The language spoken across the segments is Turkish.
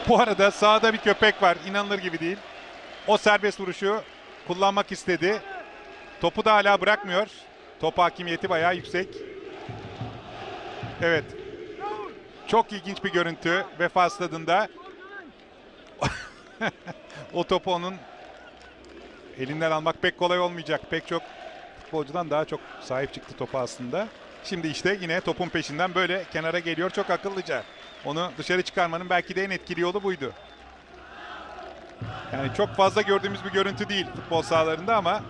Bu arada sahada bir köpek var. İnanılır gibi değil. O serbest vuruşu kullanmak istedi. Topu da hala bırakmıyor. Top hakimiyeti bayağı yüksek. Evet. Çok ilginç bir görüntü. Vefa Stadı'nda. O topu onun elinden almak pek kolay olmayacak. Pek çok futbolcudan daha çok sahip çıktı topa aslında. Şimdi işte yine topun peşinden böyle kenara geliyor. Çok akıllıca. Onu dışarı çıkarmanın belki de en etkili yolu buydu. Yani çok fazla gördüğümüz bir görüntü değil futbol sahalarında ama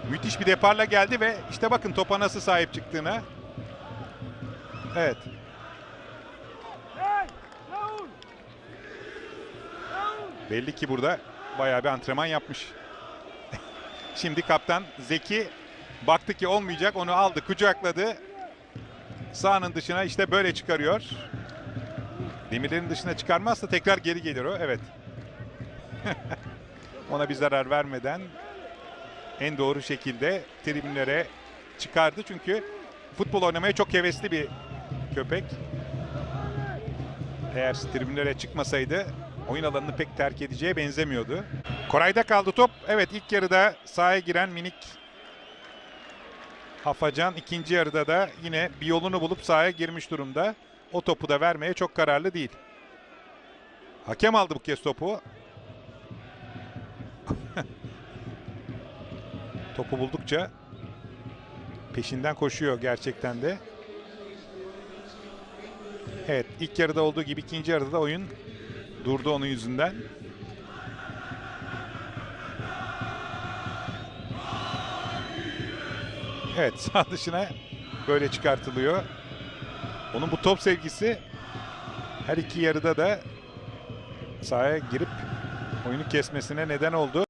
müthiş bir deparla geldi ve işte bakın topa nasıl sahip çıktığına. Evet. Belli ki burada bayağı bir antrenman yapmış. Şimdi kaptan Zeki baktı ki olmayacak, onu aldı, kucakladı. Sahanın dışına işte böyle çıkarıyor. Demirlerin dışına çıkarmazsa tekrar geri gelir o. Evet. Ona bir zarar vermeden en doğru şekilde tribünlere çıkardı. Çünkü futbol oynamaya çok hevesli bir köpek. Eğer tribünlere çıkmasaydı oyun alanını pek terk edeceğe benzemiyordu. Koray'da kaldı top. Evet, ilk yarıda sahaya giren minik Afacan ikinci yarıda da yine bir yolunu bulup sahaya girmiş durumda. O topu da vermeye çok kararlı değil. Hakem aldı bu kez topu. Topu buldukça peşinden koşuyor gerçekten de. Evet, ilk yarıda olduğu gibi ikinci yarıda da oyun durdu onun yüzünden. Evet, sağ dışına böyle çıkartılıyor. Onun bu top sevgisi her iki yarıda da sahaya girip oyunu kesmesine neden oldu.